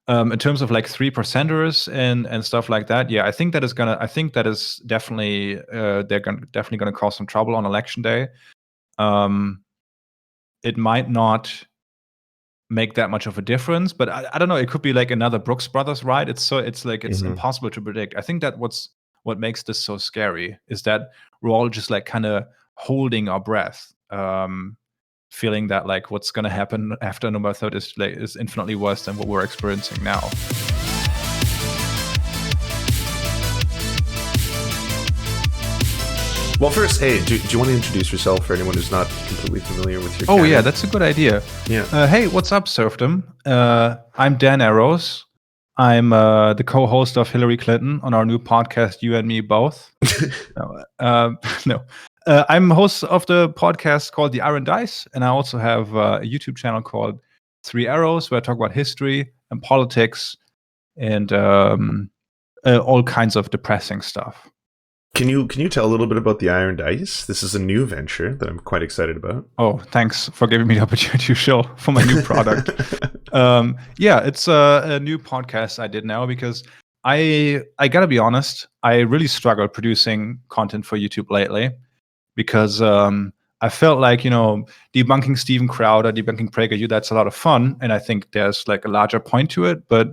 In terms of like 3%ers and stuff like that, yeah, I think that is definitely they're definitely gonna cause some trouble on election day. It might not make that much of a difference, but I don't know. It could be like another Brooks Brothers, right? It's impossible to predict. I think that what makes this so scary is that we're all just like kind of holding our breath, feeling that like what's going to happen after November 3rd is infinitely worse than what we're experiencing now. Well, first, hey, do you want to introduce yourself for anyone who's not completely familiar with your canon? Yeah, that's a good idea. Yeah. Hey, what's up, Serfdom? I'm Dan Arrows. I'm the co-host of Hillary Clinton on our new podcast, You and Me Both. No. I'm host of the podcast called The Iron Dice, and I also have a YouTube channel called Three Arrows, where I talk about history and politics and all kinds of depressing stuff. Can you tell a little bit about the Iron Dice? This is a new venture that I'm quite excited about. Oh, thanks for giving me the opportunity to show for my new product. Yeah, it's a new podcast I did now because I gotta be honest, I really struggled producing content for YouTube lately because I felt like, debunking Steven Crowder, debunking PragerU, that's a lot of fun, and I think there's like a larger point to it, but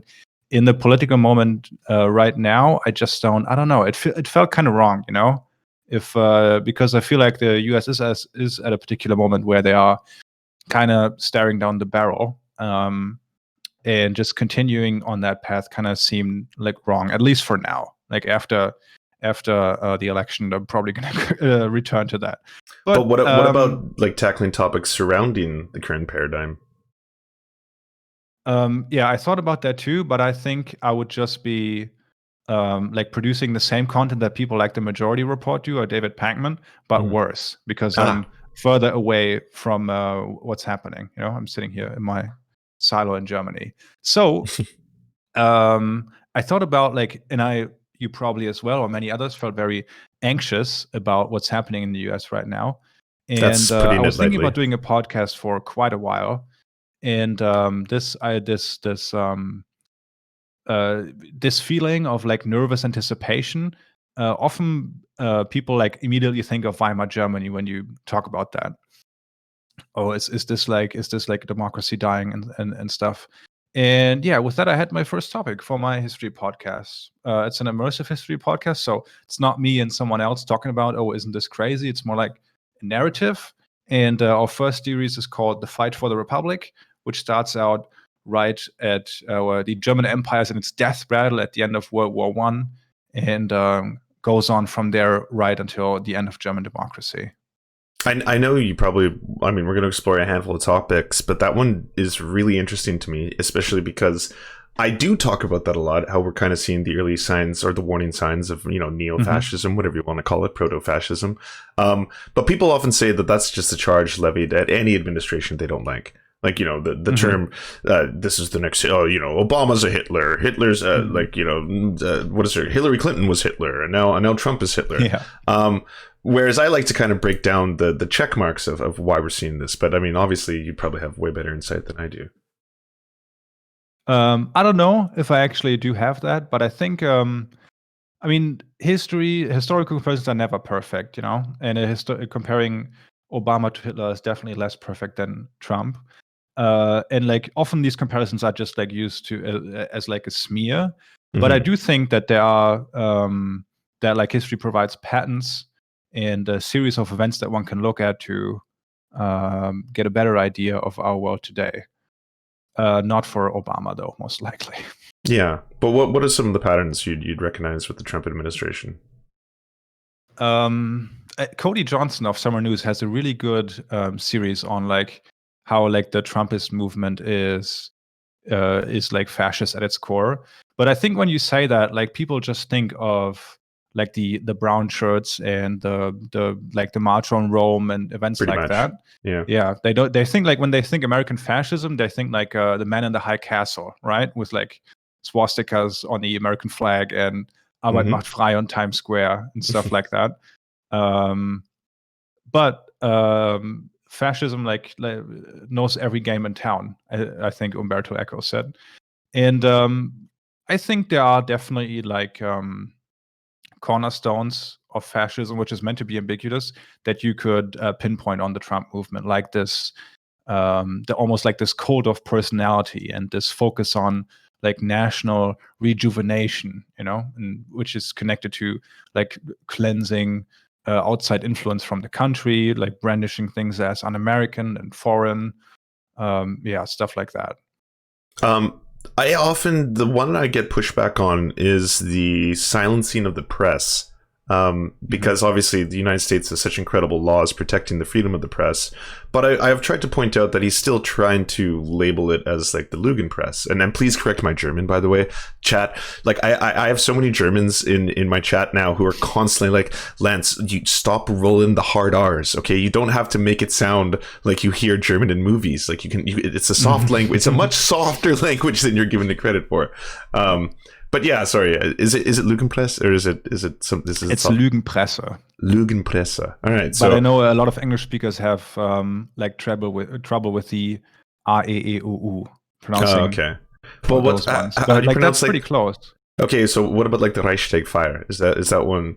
in the political moment right now, I don't know. It felt kind of wrong, because I feel like the U.S. is at a particular moment where they are kind of staring down the barrel, and just continuing on that path kind of seemed like wrong, at least for now. Like after the election, I'm probably going to return to that. But what about like tackling topics surrounding the current paradigm? Yeah, I thought about that too, but I think I would just be like producing the same content that people like the Majority Report do or David Pakman, but worse because I'm further away from what's happening. I'm sitting here in my silo in Germany. So I thought about you probably as well, or many others felt very anxious about what's happening in the US right now. And I was thinking about doing a podcast for quite a while. And this feeling of like nervous anticipation, often people like immediately think of Weimar Germany when you talk about that. Oh, is this like democracy dying and stuff? And yeah, with that, I had my first topic for my history podcast. It's an immersive history podcast, so it's not me and someone else talking about, oh, isn't this crazy? It's more like a narrative. And our first series is called The Fight for the Republic, which starts out right at the German Empire and its death rattle at the end of World War I, and goes on from there right until the end of German democracy. I know you probably, we're going to explore a handful of topics, but that one is really interesting to me, especially because I do talk about that a lot, how we're kind of seeing the early signs or the warning signs of, neo-fascism, whatever you want to call it, proto-fascism. But people often say that that's just a charge levied at any administration they don't like. Like, the term, this is the next, Obama's a Hitler. Hitler's, what is it? Hillary Clinton was Hitler, and now Trump is Hitler. Yeah. Whereas I like to kind of break down the check marks of why we're seeing this. But, obviously, you probably have way better insight than I do. I don't know if I actually do have that, but I think, historical comparisons are never perfect, and comparing Obama to Hitler is definitely less perfect than Trump. And like often these comparisons are just like used to as like a smear, but I do think that there are that like history provides patterns and a series of events that one can look at to get a better idea of our world today. Not for Obama though, most likely. Yeah, but what are some of the patterns you'd recognize with the Trump administration? Cody Johnson of Summer News has a really good series on like how like the Trumpist movement is like fascist at its core. But I think when you say that, like people just think of like the brown shirts and the like the March on Rome and events Pretty like much. that. Yeah. They think like when they think American fascism, they think like the Man in the High Castle, right? With like swastikas on the American flag and Arbeit macht frei on Times Square and stuff like that. But fascism like knows every game in town, I think Umberto Eco said. And I think there are definitely like cornerstones of fascism, which is meant to be ambiguous, that you could pinpoint on the Trump movement, like this, almost like this code of personality and this focus on like national rejuvenation, and which is connected to like cleansing outside influence from the country, like brandishing things as un-American and foreign, stuff like that. The one I get pushback on is the silencing of the press. Because obviously the United States has such incredible laws protecting the freedom of the press. But I have tried to point out that he's still trying to label it as like the Lügenpresse. And then please correct my German, by the way, chat. Like I have so many Germans in my chat now who are constantly like, Lance, you stop rolling the hard R's, okay? You don't have to make it sound like you hear German in movies. Like it's a soft language. It's a much softer language than you're given the credit for. But yeah, sorry. Is it Lügenpresse or is it some? It's Lügenpresse. Lügenpresse. All right. So, but I know a lot of English speakers have like trouble with the R-A-E-U-U pronouncing. Oh, okay. Well, those ones. But like that's pretty close. Okay, so what about like the Reichstag fire? Is that one?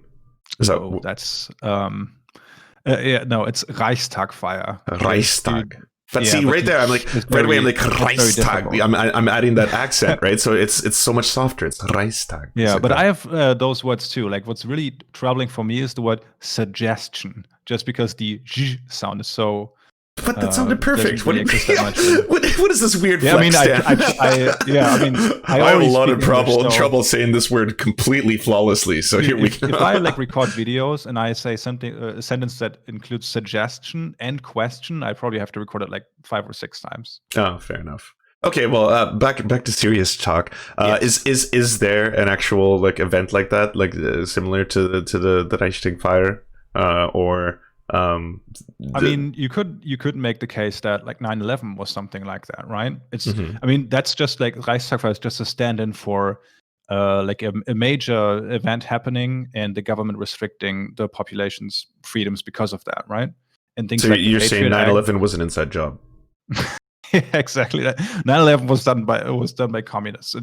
That's it's Reichstag fire. Reichstag. But see, right there, I'm like, right away, I'm like, Reichstag. I'm adding that accent, right? So it's so much softer. It's Reichstag. Yeah, but I have those words too. Like, what's really troubling for me is the word suggestion, just because the j sound is so. But that sounded perfect. Really what is this weird flex? I have a lot of trouble saying this word completely flawlessly. So here we go. If I like record videos and I say something, a sentence that includes suggestion and question, I probably have to record it like 5 or 6 times. Oh, fair enough. Okay, well, back to serious talk. Yes. Is there an actual like event like that, like similar to the Reichstag fire, or? I mean, you could make the case that like 9/11 was something like that, right? It's I mean, that's just like Reichstag fire is just a stand-in for like a major event happening and the government restricting the population's freedoms because of that, right? And things. So like you're saying 9/11 was an inside job? Yeah, exactly. 9/11 was done by communists.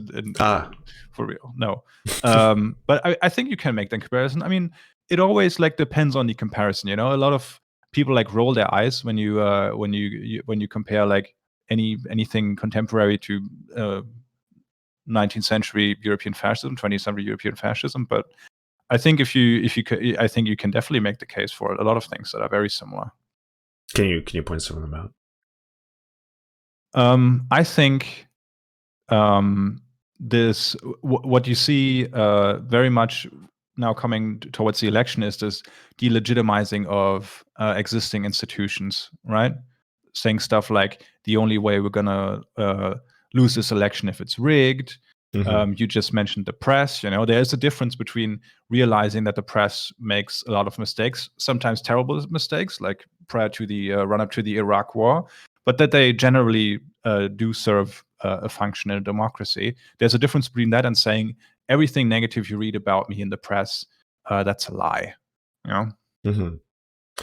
For real, no. But I think you can make that comparison. I mean, it always like depends on the comparison. A lot of people like roll their eyes when you compare like anything contemporary to 19th century European fascism, 20th century European fascism. But I think I think you can definitely make the case for a lot of things that are very similar. Can you point some of them out? I think what you see very much now coming towards the election is this delegitimizing of existing institutions, right? Saying stuff like the only way we're gonna lose this election if it's rigged. You just mentioned the press. There is a difference between realizing that the press makes a lot of mistakes, sometimes terrible mistakes, like prior to the run-up to the Iraq War, but that they generally do serve a function in a democracy. There's a difference between that and saying everything negative you read about me in the press, that's a lie.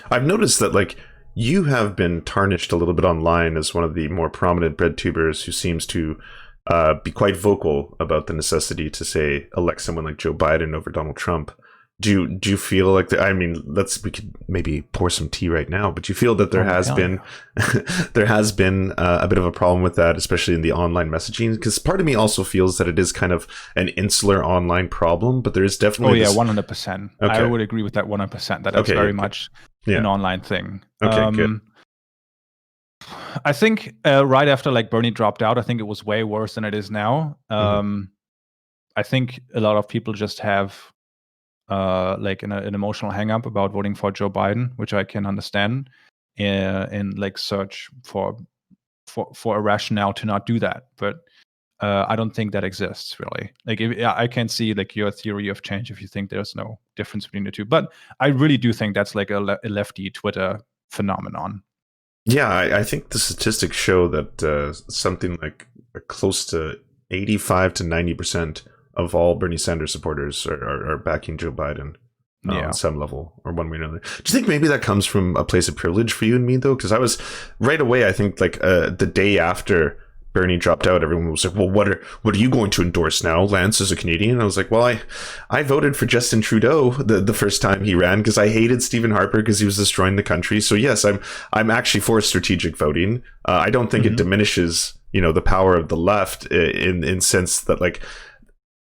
I've noticed that like you have been tarnished a little bit online as one of the more prominent bread tubers who seems to be quite vocal about the necessity to say elect someone like Joe Biden over Donald Trump. Do you feel like I mean, we could maybe pour some tea right now, but do you feel that there has been a bit of a problem with that, especially in the online messaging? Because part of me also feels that it is kind of an insular online problem, but there is definitely 100%. Okay. I would agree with that 100%. That's very much an online thing. Okay, good. I think right after like Bernie dropped out, I think it was way worse than it is now. I think a lot of people just have like an emotional hang-up about voting for Joe Biden, which I can understand, and like search for a rationale to not do that. But I don't think that exists really. Like I can see like your theory of change if you think there's no difference between the two. But I really do think that's like a lefty Twitter phenomenon. Yeah, I think the statistics show that something like close to 85 to 90% of all Bernie Sanders supporters are backing Joe Biden on some level or one way or another. Do you think maybe that comes from a place of privilege for you and me, though? Because I was right away, I think like the day after Bernie dropped out, everyone was like, well, what are you going to endorse now, Lance, as a Canadian? And I was like, well, I voted for Justin Trudeau the first time he ran because I hated Stephen Harper because he was destroying the country. So yes, I'm actually for strategic voting. I don't think it diminishes, the power of the left in sense that, like,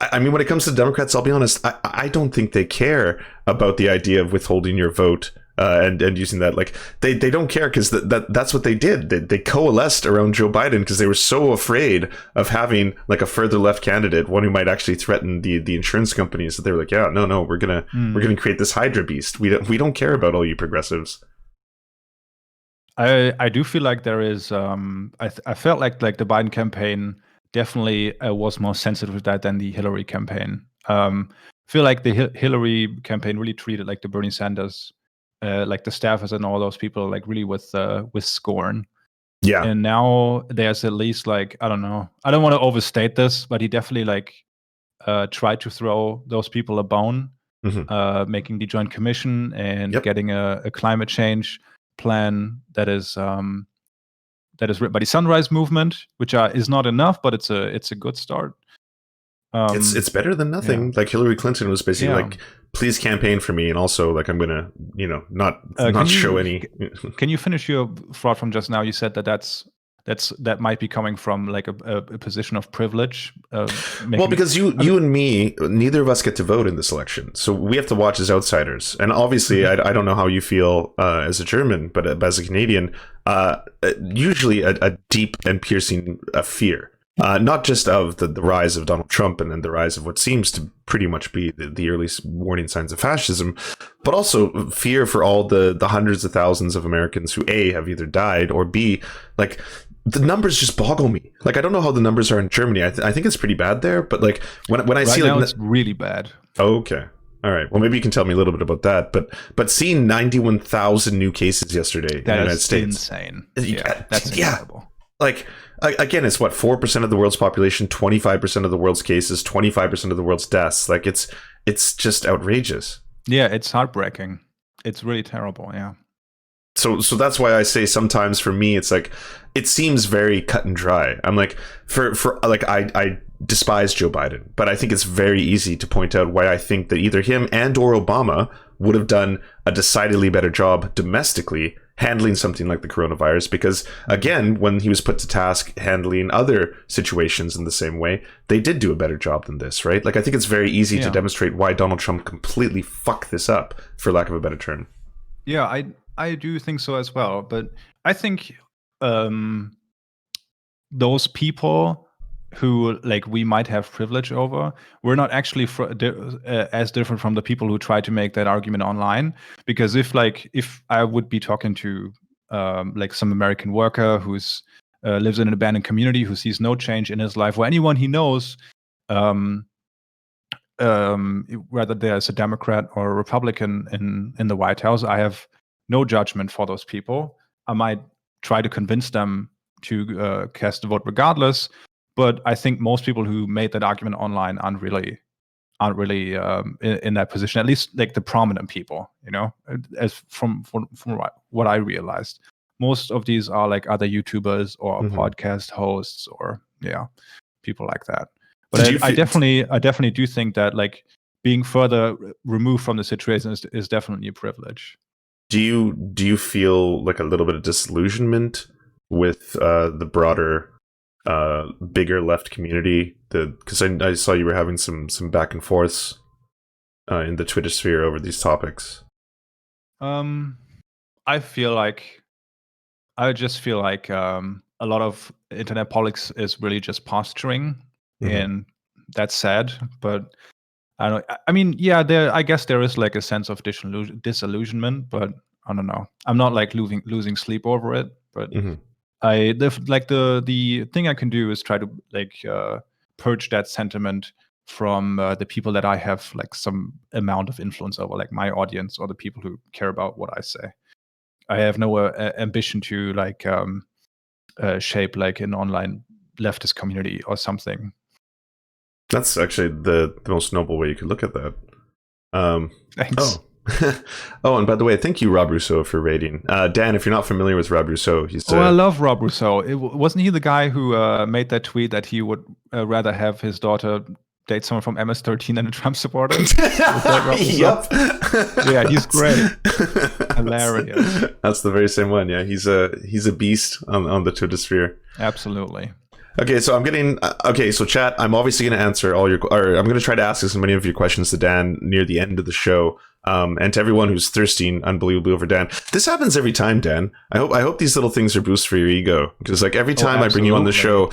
I mean, when it comes to Democrats, I'll be honest, I don't think they care about the idea of withholding your vote and using that. Like, they don't care because that's what they did. They coalesced around Joe Biden because they were so afraid of having like a further left candidate, one who might actually threaten the insurance companies. That they were like, yeah, no, we're gonna create this Hydra beast. We don't care about all you progressives. I do feel like there is. I felt like the Biden campaign definitely was more sensitive to that than the Hillary campaign. I feel like the Hillary campaign really treated like the Bernie Sanders, like the staffers and all those people, like really with scorn. Yeah. And now there's at least, like, I don't know. I don't want to overstate this, but he definitely like tried to throw those people a bone, making the Joint Commission and getting a climate change plan that is written by the Sunrise Movement, which is not enough, but it's a good start. It's better than nothing. Yeah. Like Hillary Clinton was basically like, please campaign for me, and also like I'm gonna not show any. Can you finish your thought from just now? You said that might be coming from like a position of privilege. Well, because you and me, neither of us get to vote in this election, so we have to watch as outsiders. And obviously, I don't know how you feel as a German, but as a Canadian, usually a deep and piercing fear. Not just of the rise of Donald Trump and then the rise of what seems to pretty much be the early warning signs of fascism, but also fear for all the hundreds of thousands of Americans who A, have either died, or B, like, the numbers just boggle me. Like, I don't know how the numbers are in Germany. I think it's pretty bad there, but like when I see now like it's really bad. Oh, okay. All right. Well, maybe you can tell me a little bit about that. But seeing 91,000 new cases yesterday in the United States, insane. Yeah, that's incredible. Like, again, it's what, 4% of the world's population, 25% of the world's cases, 25% of the world's deaths. Like, it's just outrageous. Yeah, it's heartbreaking. It's really terrible. Yeah. So that's why I say sometimes for me, it's like, it seems very cut and dry. I'm like, for like, I despise Joe Biden, but I think it's very easy to point out why I think that either him and or Obama would have done a decidedly better job domestically handling something like the coronavirus, because again, when he was put to task handling other situations in the same way, they did do a better job than this, right? Like, I think it's very easy to demonstrate why Donald Trump completely fucked this up, for lack of a better term. Yeah, I do think so as well, but I think those people who, like, we might have privilege over, we're not actually as different from the people who try to make that argument online. Because if I would be talking to like some American worker who's lives in an abandoned community, who sees no change in his life, or anyone he knows, whether there's a Democrat or a Republican in the White House, I have no judgment for those people. I might try to convince them to cast a vote regardless. But I think most people who made that argument online aren't really in that position. At least like the prominent people, as from what I realized, most of these are like other YouTubers or podcast hosts or people like that. But I definitely do think that, like, being further removed from the situation is definitely a privilege. Do you feel like a little bit of disillusionment with the broader bigger left community? Because I saw you were having some back and forths in the Twitter sphere over these topics. I just feel like a lot of internet politics is really just posturing, and that's sad. But I don't. I mean, I guess there is like a sense of disillusionment, but I don't know. I'm not like losing sleep over it, but. The thing I can do is try to like purge that sentiment from the people that I have like some amount of influence over, like my audience or the people who care about what I say. I have no ambition to like shape like an online leftist community or something. That's actually the most noble way you could look at that. Thanks. Oh, and by the way, thank you, Rob Rousseau, for rating. Dan, if you're not familiar with Rob Rousseau, he's I love Rob Rousseau. Wasn't he the guy who made that tweet that he would rather have his daughter date someone from MS-13 than a Trump supporter? Was that Rob Rousseau? Yep. Yeah, he's great. Hilarious. That's the very same one. Yeah, he's a beast on the Twitter sphere. Absolutely. Okay, so I'm getting so chat. I'm obviously going to answer all your, or I'm going to try to ask as many of your questions to Dan near the end of the show. And to everyone who's thirsting unbelievably over Dan, this happens every time, Dan. I hope these little things are boosts for your ego, because like every time I bring you on the show,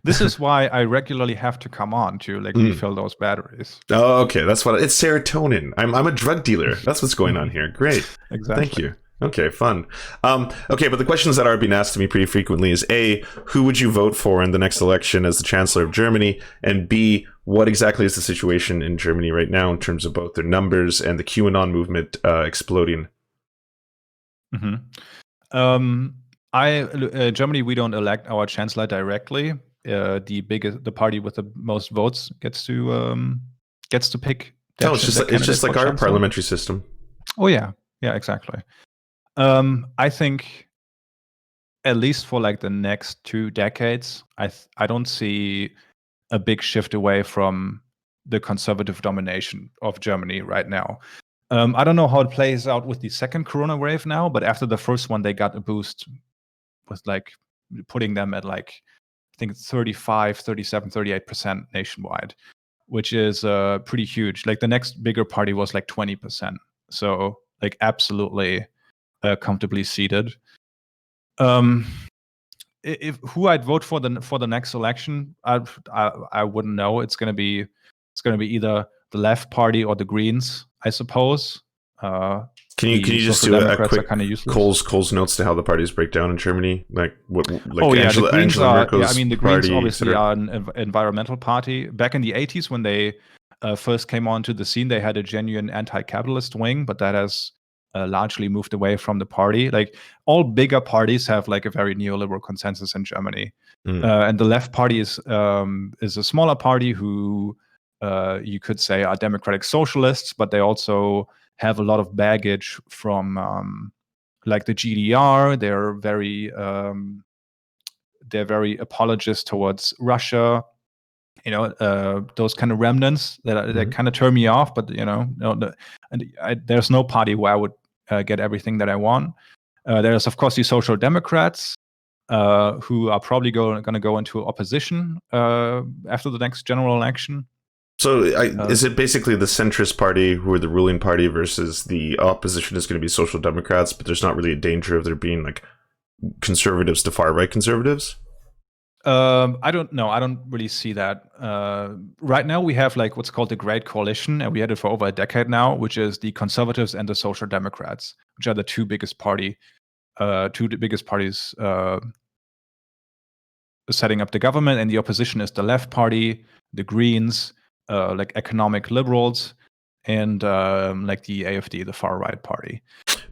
this is why I regularly have to come on to like refill those batteries. Oh, okay, that's what it's serotonin. I'm a drug dealer. That's what's going on here. Great, exactly. Thank you. Okay, fun. Okay, but the questions that are being asked to me pretty frequently is A, who would you vote for in the next election as the Chancellor of Germany? And B, what exactly is the situation in Germany right now in terms of both their numbers and the QAnon movement exploding? Germany, we don't elect our Chancellor directly. The party with the most votes gets to pick. It's just like our parliamentary system. Oh yeah, exactly. I think at least for like the next 2 decades, I don't see a big shift away from the conservative domination of Germany right now. I don't know how it plays out with the second corona wave now, but after the first one, they got a boost with like putting them at like, I think it's 35, 37, 38% nationwide, which is pretty huge. Like the next bigger party was like 20%. So like absolutely comfortably seated. If who I'd vote for the next election, I wouldn't know. It's gonna be either the left party or the Greens, I suppose. Can you just do a quick Cole's notes to how the parties break down in Germany? Like what? Like the Greens are. Merkel's I mean, the Greens obviously are an environmental party. Back in the 80s, when they first came onto the scene, they had a genuine anti-capitalist wing, but that has largely moved away from the party. Like all bigger parties have like a very neoliberal consensus in Germany, and the left party is a smaller party who you could say are democratic socialists, but they also have a lot of baggage from like the GDR. They're very apologist towards Russia. Those kind of remnants that kind of turn me off. But there's no party where I would get everything that I want. There's of course the Social Democrats, who are probably going to go into opposition after the next general election. So is it basically the centrist party who are the ruling party versus the opposition is going to be Social Democrats, but there's not really a danger of there being like conservatives to far right conservatives? I don't know. I don't really see that. Right now we have like what's called the Great Coalition, and we had it for over a decade now, which is the Conservatives and the Social Democrats, which are the two biggest parties setting up the government, and the opposition is the left party, the Greens, like economic liberals, and like the AfD, the far right party.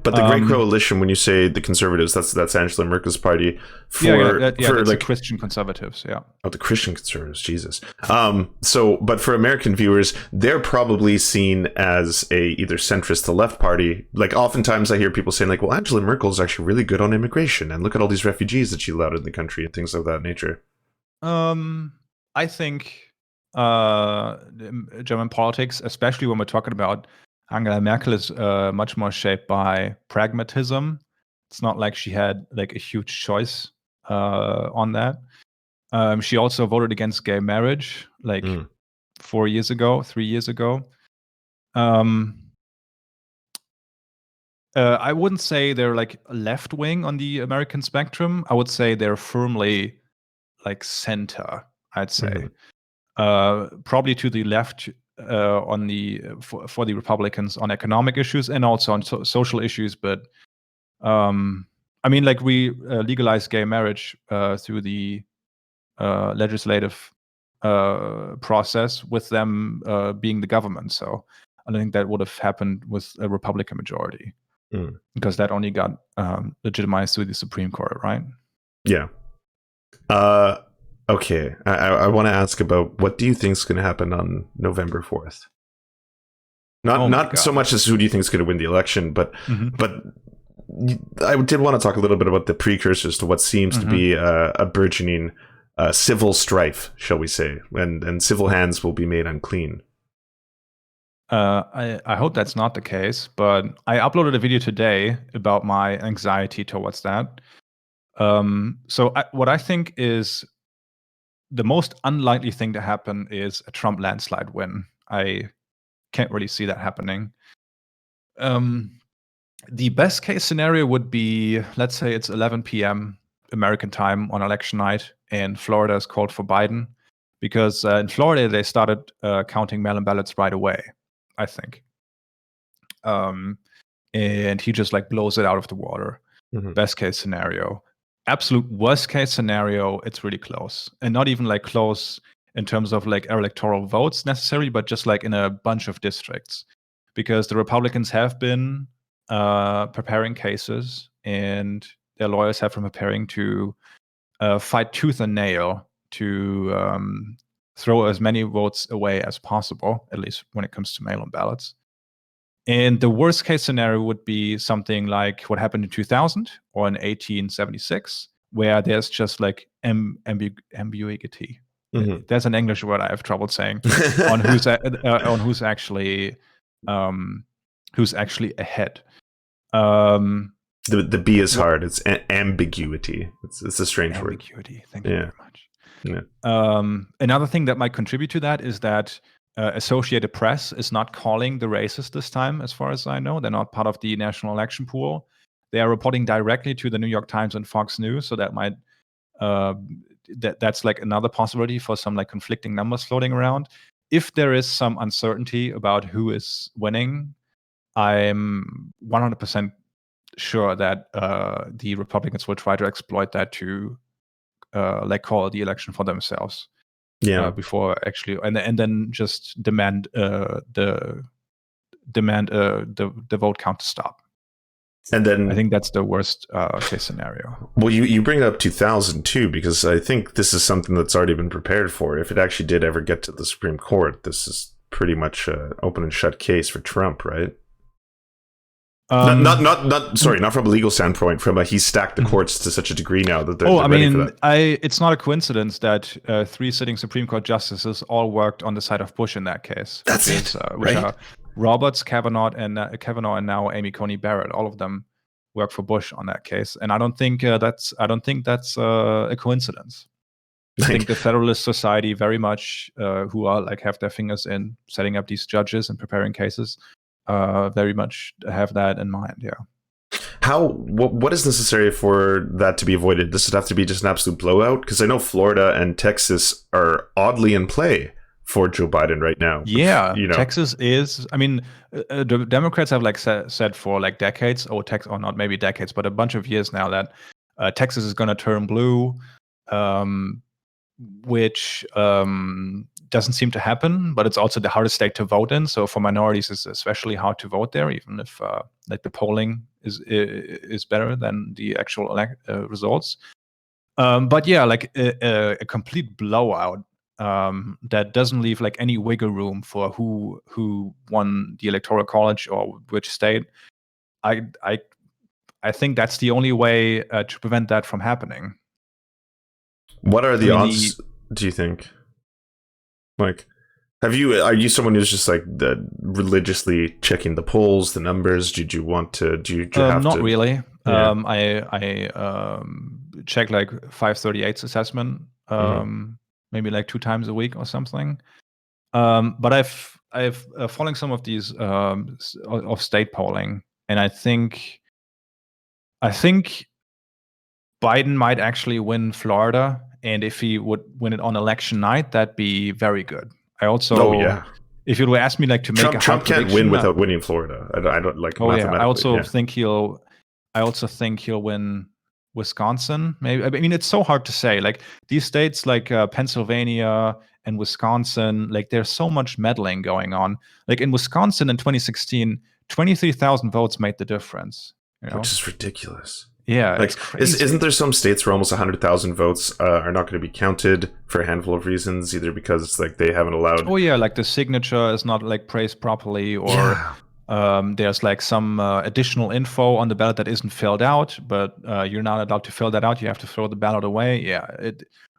But the Great Coalition, when you say the Conservatives, that's Angela Merkel's party. For like Christian conservatives, yeah. Oh, the Christian conservatives, Jesus. But for American viewers, they're probably seen as a either centrist to left party. Like oftentimes I hear people saying like, well, Angela Merkel is actually really good on immigration, and look at all these refugees that she allowed in the country and things of that nature. I think German politics, especially when we're talking about Angela Merkel, is much more shaped by pragmatism. It's not like she had like a huge choice on that. She also voted against gay marriage like 3 years ago. I wouldn't say they're like left wing on the American spectrum. I would say they're firmly like center, I'd say. Probably to the left on the for the Republicans on economic issues and also on social issues, but I mean, like we legalized gay marriage through the legislative process with them being the government. So I don't think that would have happened with a Republican majority because that only got legitimized through the Supreme Court, right? Yeah. Okay, I want to ask about what do you think is going to happen on November 4th? Not so much as who do you think is going to win the election, but I did want to talk a little bit about the precursors to what seems to be a burgeoning civil strife, shall we say, and civil hands will be made unclean. I hope that's not the case, but I uploaded a video today about my anxiety towards that. What I think is the most unlikely thing to happen is a Trump landslide win. I can't really see that happening. The best case scenario would be, let's say it's 11 p.m. American time on election night, and Florida is called for Biden, because in Florida they started counting mail-in ballots right away, I think. And he just like blows it out of the water. Best case scenario. Absolute worst case scenario, it's really close, and not even like close in terms of like electoral votes necessarily, but just like in a bunch of districts, because the Republicans have been preparing cases, and their lawyers have been preparing to fight tooth and nail to throw as many votes away as possible, at least when it comes to mail-in ballots. And the worst case scenario would be something like what happened in 2000 or in 1876, where there's just like ambiguity. There's an English word I have trouble saying on who's actually ahead. The B is hard. It's ambiguity. It's a strange word. Ambiguity. Thank you very much. Yeah. Another thing that might contribute to that is that Associated Press is not calling the races this time, as far as I know. They're not part of the national election pool. They are reporting directly to the New York Times and Fox News, so that might that's like another possibility for some like conflicting numbers floating around. If there is some uncertainty about who is winning, I'm 100% sure that the Republicans will try to exploit that to like call the election for themselves. Before actually, and then just demand the vote count to stop. And then I think that's the worst case scenario. Well, you bring up 2000 too, because I think this is something that's already been prepared for. If it actually did ever get to the Supreme Court, this is pretty much an open and shut case for Trump, right? Not from a legal standpoint. From he's stacked the courts to such a degree now that they're ready for that. It's not a coincidence that 3 sitting Supreme Court justices all worked on the side of Bush in that case. That's it, which are Roberts, Kavanaugh, and now Amy Coney Barrett. All of them work for Bush on that case, and I don't think that's a coincidence. I think the Federalist Society very much, who are like have their fingers in setting up these judges and preparing cases, very much have that in mind. What is necessary for that to be avoided? Does it have to be just an absolute blowout? Because I know Florida and Texas are oddly in play for Joe Biden right now. Texas is. I mean, the Democrats have like said for like decades, or not maybe decades, but a bunch of years now that Texas is going to turn blue, which doesn't seem to happen, but it's also the hardest state to vote in. So for minorities, it's especially hard to vote there, even if like the polling is better than the actual results. But yeah, like a complete blowout that doesn't leave like any wiggle room for who won the Electoral College or which state. I think that's the only way to prevent that from happening. What are the odds, do you think? Like, are you someone who's just like religiously checking the polls, the numbers? Did you want to? Do you have not to? Really. Yeah. I check like 538's assessment, maybe like 2 times a week or something. But I've following some of these of state polling, and I think Biden might actually win Florida. And if he would win it on election night, that'd be very good. I also, if you would ask me like to make Trump can't win without winning Florida. I don't like. I also think he'll win Wisconsin. Maybe. I mean, it's so hard to say. Like these states, like Pennsylvania and Wisconsin, like there's so much meddling going on. Like in Wisconsin in 2016, 23,000 votes made the difference. Which is ridiculous. Yeah, Like, it's crazy. isn't there some states where almost 100,000 votes are not going to be counted for a handful of reasons, either because like they haven't allowed. Oh yeah, like the signature is not like praised properly, or there's like some additional info on the ballot that isn't filled out, but you're not allowed to fill that out. You have to throw the ballot away. Yeah,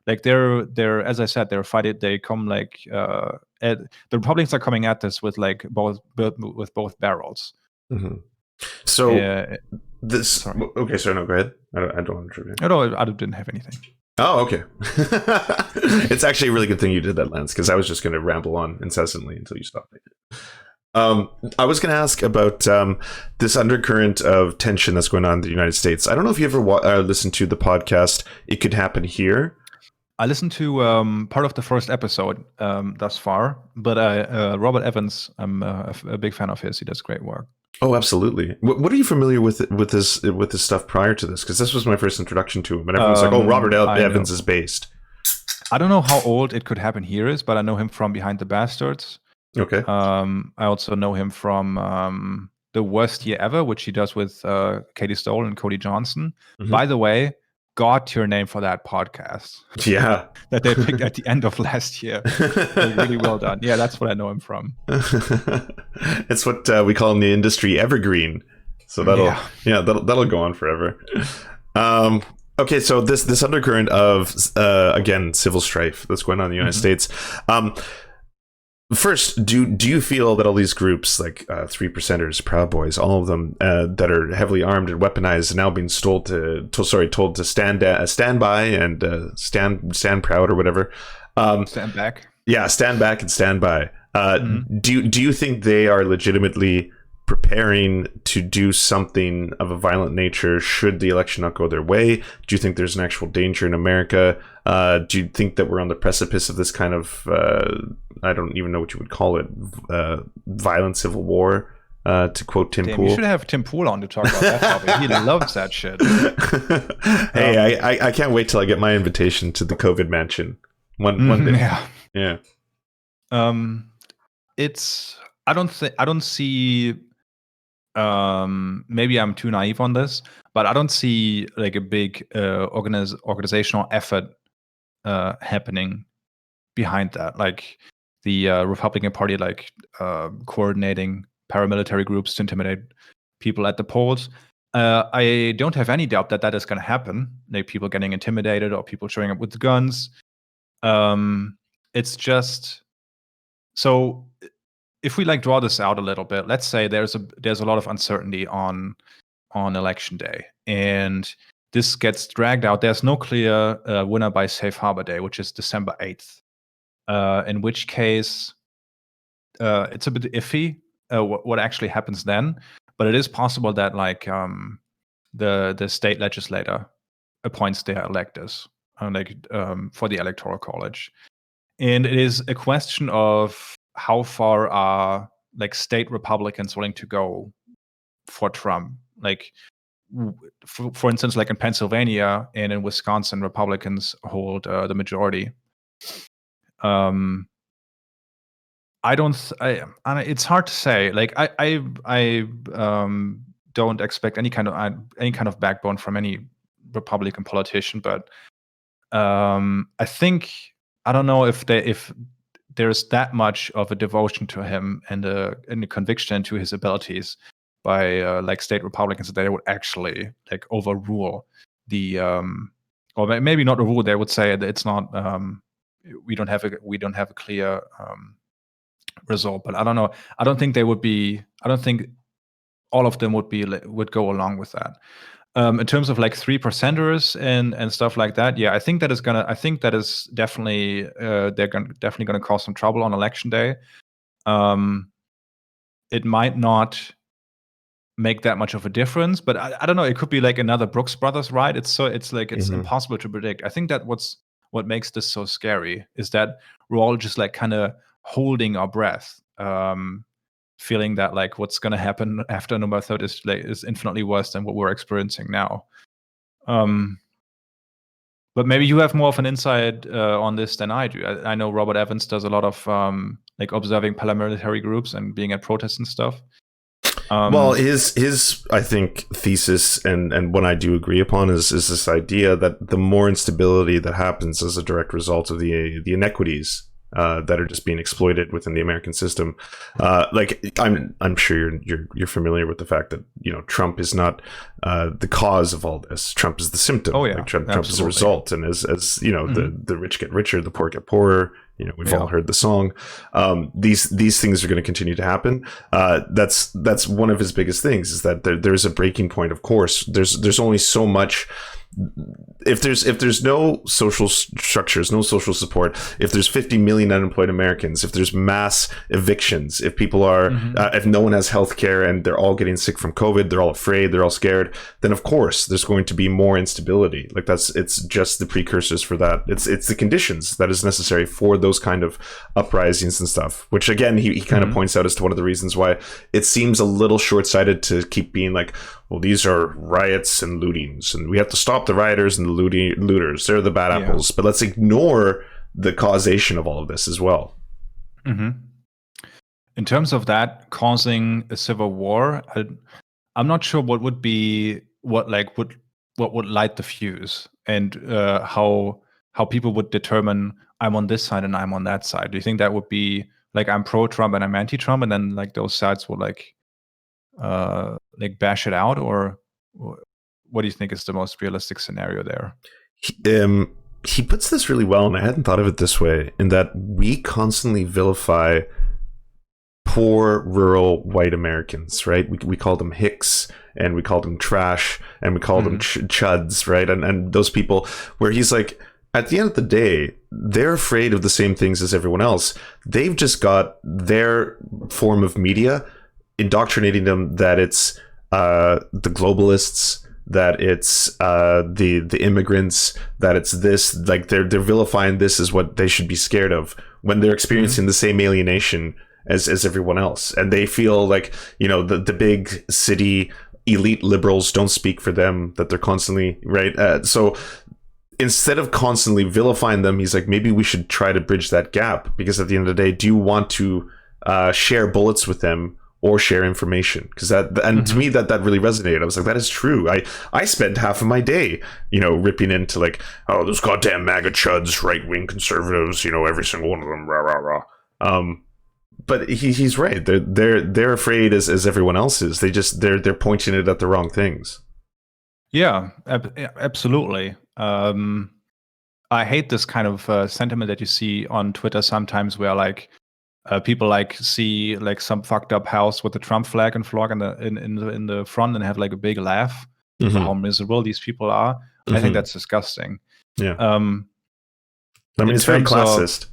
like they're as I said, they're fighting. They come like the Republicans are coming at this with like both barrels. Mm-hmm. So this. Sorry. Okay, sorry. No, go ahead. I don't want to trivia. No, I didn't have anything. Oh, okay. It's actually a really good thing you did that, Lance, because I was just going to ramble on incessantly until you stopped. I was going to ask about this undercurrent of tension that's going on in the United States. I don't know if you ever listened to the podcast It Could Happen Here. I listened to part of the first episode thus far, but Robert Evans, I'm a big fan of his. He does great work. Oh, absolutely. What are you familiar with this stuff prior to this? Because this was my first introduction to him, and everyone's like, "Oh, Robert Evans is based." I don't know how old It Could Happen Here is, but I know him from Behind the Bastards. Okay. I also know him from The Worst Year Ever, which he does with Katie Stoll and Cody Johnson. Mm-hmm. By the way, God tier name for that podcast. Yeah. That they picked at the end of last year. Really well done. Yeah, that's what I know him from. It's what we call in the industry evergreen. So that'll go on forever. Okay, so this undercurrent of again civil strife that's going on in the United States. First, do you feel that all these groups like 3%ers, Proud Boys, all of them that are heavily armed and weaponized, are now being told to stand by and stand proud or whatever, stand back? Yeah, stand back and stand by. Do you think they are legitimately preparing to do something of a violent nature should the election not go their way? Do you think there's an actual danger in America? Do you think that we're on the precipice of this kind of I don't even know what you would call it, violent civil war, to quote Tim Pool? You should have Tim Pool on to talk about that topic. He loves that shit. Hey, I can't wait till I get my invitation to the COVID mansion one day. Yeah. It's I don't see. Maybe I'm too naive on this, but I don't see like a big organizational effort happening behind that. Like the Republican Party, like coordinating paramilitary groups to intimidate people at the polls. I don't have any doubt that is going to happen. Like people getting intimidated or people showing up with guns. It's just so. If we like draw this out a little bit, let's say there's a lot of uncertainty on election day, and this gets dragged out. There's no clear winner by Safe Harbor Day, which is December 8th. In which case, it's a bit iffy what actually happens then. But it is possible that like the state legislator appoints their electors, for the Electoral College, and it is a question of how far are like state Republicans willing to go for Trump? Like, for instance, like in Pennsylvania and in Wisconsin, Republicans hold the majority. It's hard to say. Like, I don't expect any kind of backbone from any Republican politician, but I think I don't know if there's that much of a devotion to him and a conviction to his abilities by like state Republicans that they would actually like overrule the or maybe not overrule. They would say that it's not we don't have a clear result. But I don't know. I don't think they would be. I don't think all of them would go along with that. In terms of like 3%ers and stuff like that, yeah, I think that is definitely they're definitely gonna cause some trouble on election day. It might not make that much of a difference, but I don't know. It could be like another Brooks Brothers ride. It's impossible to predict. I think that what makes this so scary is that we're all just like kind of holding our breath. Feeling that like what's going to happen after November 3rd is infinitely worse than what we're experiencing now. But maybe you have more of an insight on this than I do. I know Robert Evans does a lot of like observing paramilitary groups and being at protests and stuff. Well, his I think thesis and what I do agree upon is this idea that the more instability that happens as a direct result of the inequities that are just being exploited within the American system. Like I'm sure you're familiar with the fact that Trump is not the cause of all this. Trump is the symptom. Oh yeah, like Trump is a result, and as the rich get richer, the poor get poorer. We've all heard the song. These things are going to continue to happen. That's one of his biggest things, is that there's a breaking point. Of course, there's only so much. If there's no social structures, no social support, if there's 50 million unemployed Americans, if there's mass evictions, if people are, if no one has health care and they're all getting sick from COVID, they're all afraid, they're all scared, then of course there's going to be more instability. Like it's just the precursors for that. It's the conditions that is necessary for those kind of uprisings and stuff, which again, he kind of points out as to one of the reasons why it seems a little short-sighted to keep being like, well, these are riots and lootings, and we have to stop the rioters and the looters. They're the bad apples. But let's ignore the causation of all of this as well. In terms of that causing a civil war, I'm not sure what would light the fuse, and how people would determine I'm on this side and I'm on that side. Do you think that would be like I'm pro-Trump and I'm anti-Trump, and then like those sides will like bash it out, or what do you think is the most realistic scenario there? He puts this really well, and I hadn't thought of it this way, in that we constantly vilify poor rural white Americans, right? We call them hicks, and we call them trash, and we call them chuds, right? And those people, where he's like, at the end of the day, they're afraid of the same things as everyone else. They've just got their form of media indoctrinating them that it's the globalists, that it's the immigrants, that it's this, like they're vilifying this as what they should be scared of, when they're experiencing the same alienation as everyone else, and they feel like the big city elite liberals don't speak for them, that they're constantly right. So instead of constantly vilifying them, he's like, maybe we should try to bridge that gap, because at the end of the day, do you want to share bullets with them or share information? Because to me that really resonated. I was like, that is true. I spent half of my day ripping into like, oh, those goddamn MAGA chuds, right-wing conservatives, every single one of them, rah rah rah. But he's right. They're afraid as everyone else is. They're pointing it at the wrong things. Yeah, absolutely. I hate this kind of sentiment that you see on Twitter sometimes, where like people like see like some fucked up house with the Trump flag and flag in the front, and have like a big laugh for how miserable these people are. I think that's disgusting. Yeah. I mean, it's very classist.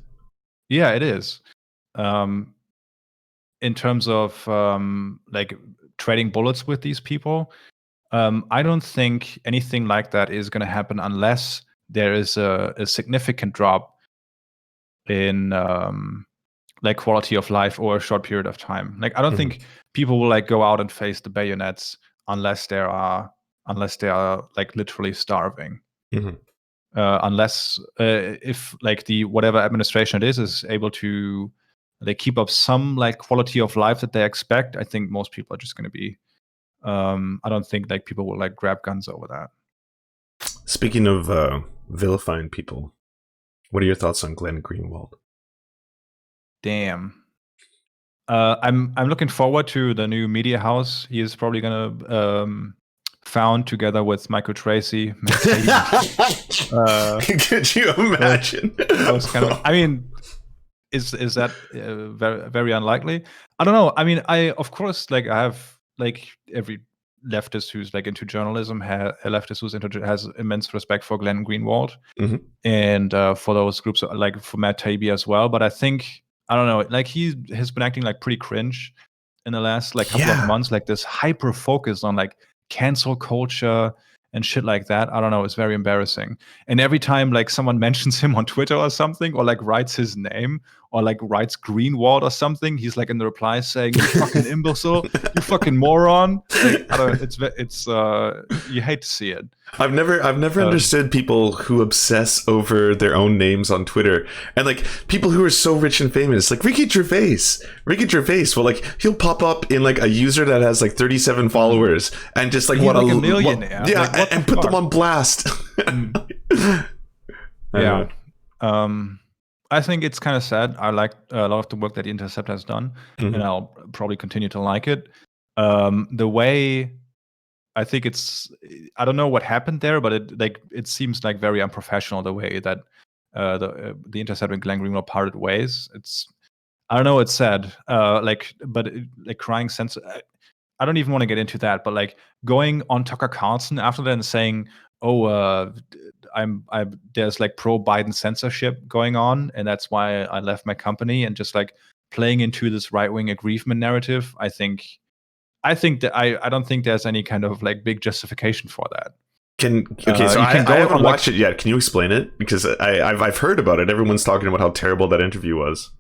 Yeah, it is. In terms of like trading bullets with these people, I don't think anything like that is going to happen unless there is a significant drop in like quality of life over a short period of time. Like I don't think people will like go out and face the bayonets unless they are like literally starving. Unless if like the whatever administration it is able to like keep up some like quality of life that they expect, I think most people are just going to be I don't think like people will like grab guns over that. Speaking of vilifying people, what are your thoughts on Glenn Greenwald? Damn. I'm looking forward to the new media house he is probably gonna found together with Michael Tracy. Could you imagine? That was kind of, I mean, is that very, very unlikely? I don't know. I mean, of course, like I have like every leftist who's like into journalism, a leftist who's into has immense respect for Glenn Greenwald and for those groups, like for Matt Taibbi as well. But I think, I don't know, like he has been acting like pretty cringe in the last like couple of months, like this hyper focus on like cancel culture and shit like that. I don't know, it's very embarrassing. And every time like someone mentions him on Twitter or something, or like writes his name or like writes Greenwald or something, he's like in the reply saying, "You fucking imbecile, you fucking moron." Like, I don't. It's you hate to see it. I've never understood people who obsess over their own names on Twitter, and like people who are so rich and famous, like Ricky Gervais. Well, like he'll pop up in like a user that has like 37 followers, and just like He's like a millionaire. Yeah, like, and put them on blast. Yeah. I think it's kind of sad. I like a lot of the work that The Intercept has done, and I'll probably continue to like it. The way I think I don't know what happened there, but it seems like very unprofessional the way that the Intercept and Glenn Greenwald parted ways. I don't know. It's sad. But crying sense. I don't even want to get into that. But like going on Tucker Carlson after that and saying, "Oh, there's like pro-Biden censorship going on, and that's why I left my company," and just like playing into this right-wing aggrievement narrative. I think that I don't think there's any kind of like big justification for that. So I haven't watched it yet. Can you explain it? Because I've heard about it. Everyone's talking about how terrible that interview was.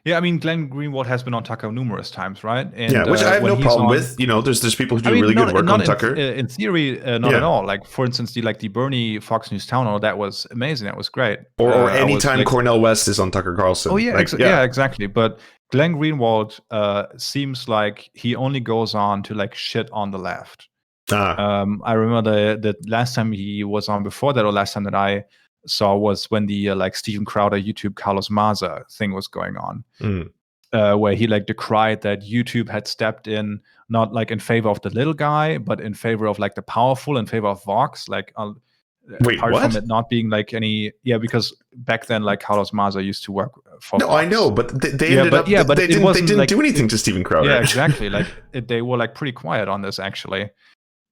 Yeah, I mean, Glenn Greenwald has been on Tucker numerous times, right? And, yeah, which I have no problem with. You know, there's people who do really good work on Tucker. In theory, not at all. Like, for instance, the Bernie Fox News Town Hall, that was amazing. That was great. Or anytime Cornel West is on Tucker Carlson. Oh, yeah, yeah, exactly. But Glenn Greenwald seems like he only goes on to like shit on the left. I remember the last time he was on before that, or last time that I saw was when the like Steven Crowder YouTube Carlos Maza thing was going on, where he like decried that YouTube had stepped in not like in favor of the little guy, but in favor of like the powerful, in favor of Vox, like apart from it not being like any because back then like Carlos Maza used to work for Vox. I know, but they ended up they didn't like, do anything to Steven Crowder. Yeah, exactly. Like they were like pretty quiet on this actually.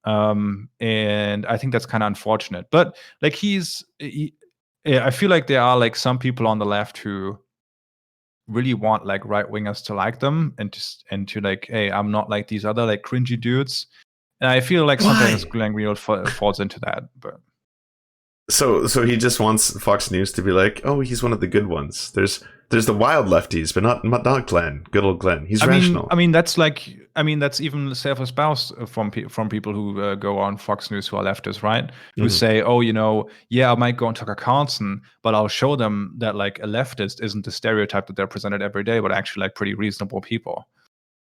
And I think that's kind of unfortunate, but like I feel like there are like some people on the left who really want like right wingers to like them and to like, hey, I'm not like these other like cringy dudes. And I feel like sometimes Glenn Greenwald falls into that. But so he just wants Fox News to be like, oh, he's one of the good ones. There's the wild lefties, but not Glenn. Good old Glenn. He's rational. That's even self-espoused from people who go on Fox News who are leftists, right? Who say, oh, I might go on Tucker Carlson, but I'll show them that like a leftist isn't the stereotype that they're presented every day, but actually like pretty reasonable people.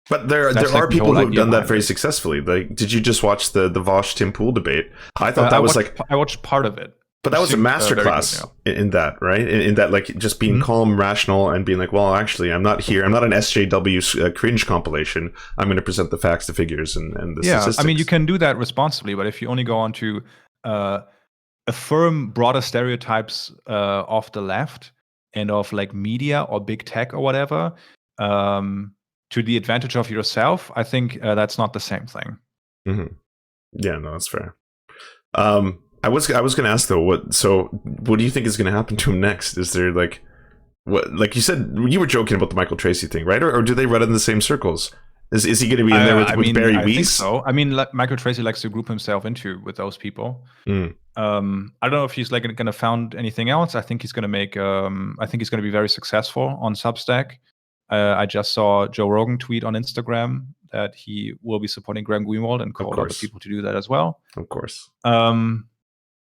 But there are people who've done that very successsually. Like, did you just watch the Vosh Tim Pool debate? I thought I watched part of it. But that was a masterclass in that, right? In that, like, just being calm, rational, and being like, well, actually, I'm not here. I'm not an SJW cringe compilation. I'm going to present the facts, the figures, and the statistics. I mean, you can do that responsibly, but if you only go on to affirm broader stereotypes of the left and of like media or big tech or whatever to the advantage of yourself, I think that's not the same thing. Mm-hmm. Yeah, no, that's fair. I was going to ask though, what do you think is going to happen to him next? Is there like you said, you were joking about the Michael Tracy thing, right? Or do they run in the same circles? Is he going to be in there with Barry Weiss? I think so. I mean, Michael Tracy likes to group himself with those people. I don't know if he's like going to found anything else. I think he's going to make. I think he's going to be very successful on Substack. I just saw Joe Rogan tweet on Instagram that he will be supporting Glenn Greenwald and called other people to do that as well. Of course.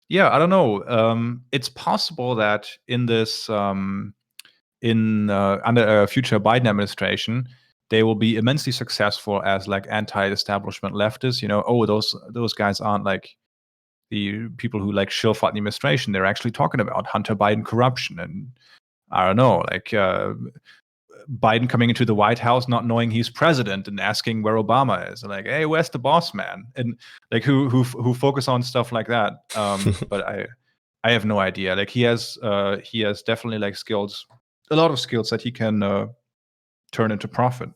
Yeah, I don't know. It's possible that in this, under a future Biden administration, they will be immensely successful as like anti-establishment leftists. Those guys aren't like the people who like shill fought the administration. They're actually talking about Hunter Biden corruption and I don't know, like Biden coming into the White House not knowing he's president and asking where Obama is and like, hey, where's the boss man? And like who focus on stuff like that. But I have no idea. Like he has definitely like skills, a lot of skills that he can turn into profit.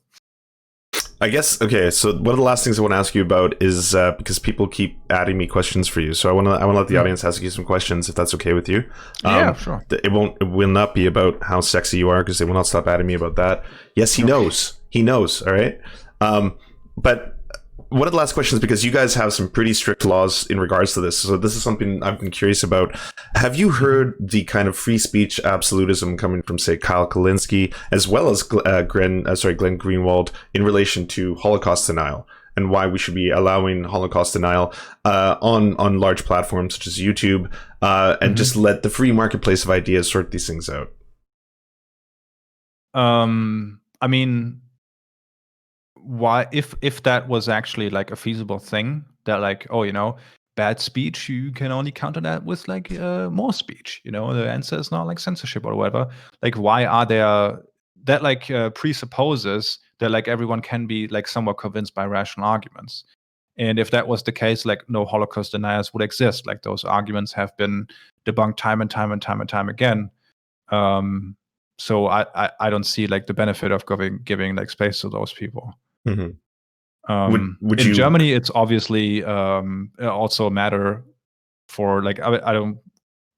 I guess, okay, so one of the last things I want to ask you about is because people keep adding me questions for you, so I want to let the audience ask you some questions, if that's okay with you. Yeah, sure. It will not be about how sexy you are, because they will not stop adding me about that. Yes, he knows. He knows, all right? But one of the last questions, because you guys have some pretty strict laws in regards to this, so this is something I've been curious about. Have you heard the kind of free speech absolutism coming from, say, Kyle Kalinske, as well as Glenn Greenwald, in relation to Holocaust denial, and why we should be allowing Holocaust denial on large platforms such as YouTube, and just let the free marketplace of ideas sort these things out? I mean, why, if that was actually like a feasible thing, that like, oh, bad speech, you can only counter that with like more speech. The answer is not like censorship or whatever. Like, why are there that like presupposes that like everyone can be like somewhat convinced by rational arguments? And if that was the case, like no Holocaust deniers would exist. Like those arguments have been debunked time and time and time and time again. So I don't see like the benefit of giving like space to those people. Would in you... Germany, it's obviously also a matter for like, I don't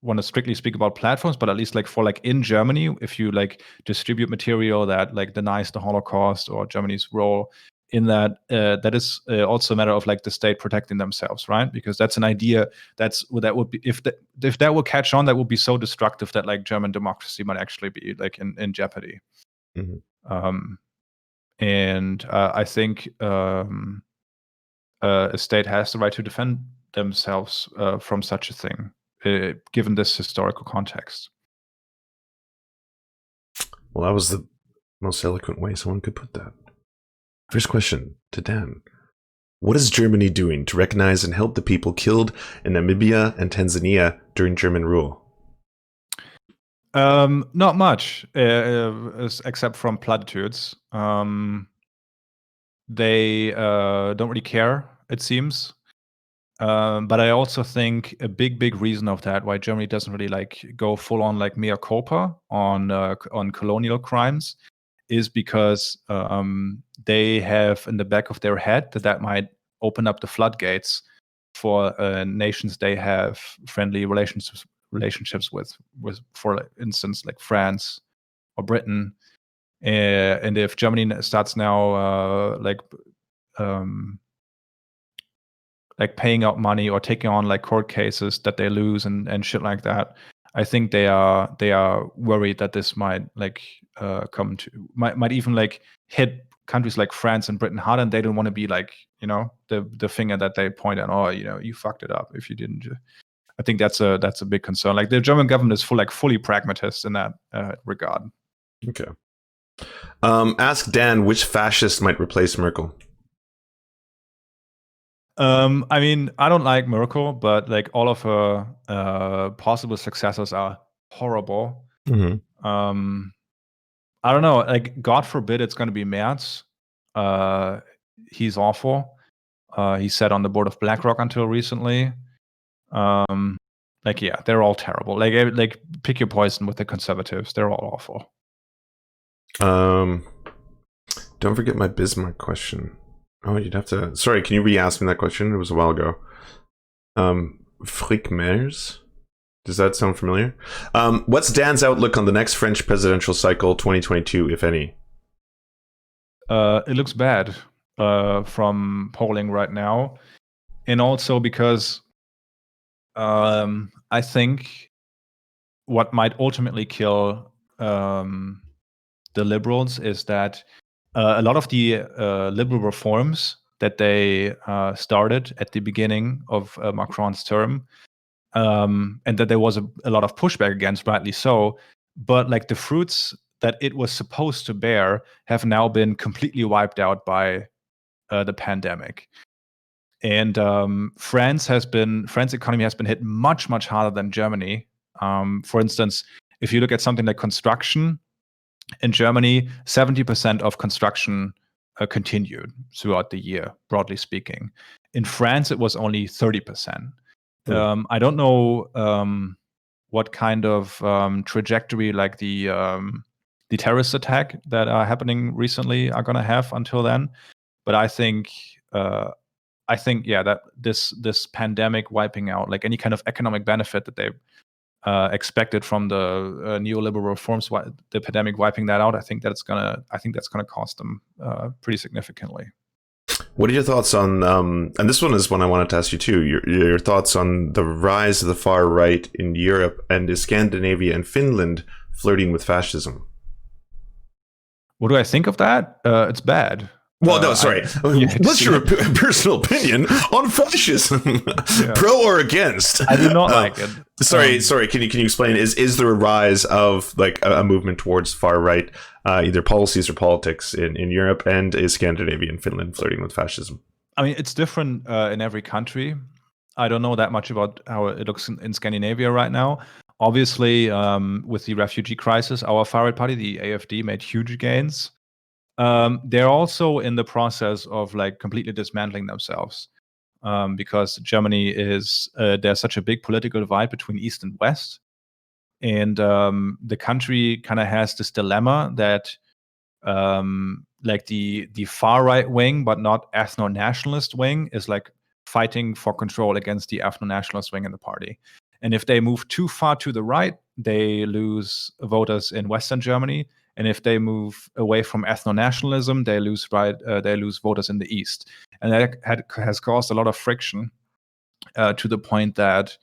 want to strictly speak about platforms, but at least like for like in Germany, if you like distribute material that like denies the Holocaust or Germany's role in that, that is also a matter of like the state protecting themselves, right? Because that's an idea that would be, if that will catch on, that would be so destructive that like German democracy might actually be like in jeopardy. And I think a state has the right to defend themselves from such a thing, given this historical context. Well, that was the most eloquent way someone could put that. First question to Dan. What is Germany doing to recognize and help the people killed in Namibia and Tanzania during German rule? Not much, except from platitudes. They don't really care, it seems. But I also think a big reason of that, why Germany doesn't really like go full on like mea culpa on colonial crimes, is because they have in the back of their head that might open up the floodgates for nations they have friendly relationships with, for instance, like France or Britain. And if Germany starts now like paying out money or taking on like court cases that they lose and shit like that, I think they are worried that this might like might even like hit countries like France and Britain hard, and they don't want to be like the finger that they point at. Oh, you fucked it up if you didn't. I think that's a big concern. Like the German government is fully pragmatist in that regard. Okay. Ask Dan which fascist might replace Merkel. I mean, I don't like Merkel, but like all of her possible successors are horrible. I don't know. Like, God forbid it's going to be Merz. He's awful. He sat on the board of BlackRock until recently. Like, yeah, they're all terrible. Like pick your poison with the conservatives. They're all awful. Don't forget my Bismarck question. Oh, you'd have to... Sorry, can you re-ask me that question? It was a while ago. Frick Mers? Does that sound familiar? What's Dan's outlook on the next French presidential cycle, 2022, if any? It looks bad from polling right now. And also because I think what might ultimately kill the liberals is that a lot of the liberal reforms that they started at the beginning of Macron's term, and that there was a lot of pushback against, rightly so, but like the fruits that it was supposed to bear have now been completely wiped out by the pandemic. And France economy has been hit much harder than Germany. For instance, if you look at something like construction, in Germany, 70% of construction continued throughout the year, broadly speaking. In France, it was only 30%. I don't know what kind of trajectory like the terrorist attack that are happening recently are going to have until then. But I think yeah, that this pandemic wiping out like any kind of economic benefit that they expected from the neoliberal reforms, the pandemic wiping that out, I think that's gonna cost them pretty significantly. What are your thoughts on, and this one is one I wanted to ask you too, your thoughts on the rise of the far right in Europe, and is Scandinavia and Finland flirting with fascism? What do I think of that? It's bad. Well, no, sorry. What's your personal opinion on fascism? Pro or against? I do not like it. Sorry. Can you explain? Is there a rise of like a movement towards far right, either policies or politics in Europe, and is Scandinavia and Finland flirting with fascism? I mean, it's different in every country. I don't know that much about how it looks in Scandinavia right now. Obviously, with the refugee crisis, our far right party, the AFD, made huge gains. They're also in the process of like completely dismantling themselves, because Germany is there's such a big political divide between East and West, and the country kind of has this dilemma that like the far right wing, but not ethno nationalist wing, is like fighting for control against the ethno nationalist wing in the party. And if they move too far to the right, they lose voters in Western Germany. And if they move away from ethno-nationalism, they lose voters in the East. And that has caused a lot of friction to the point that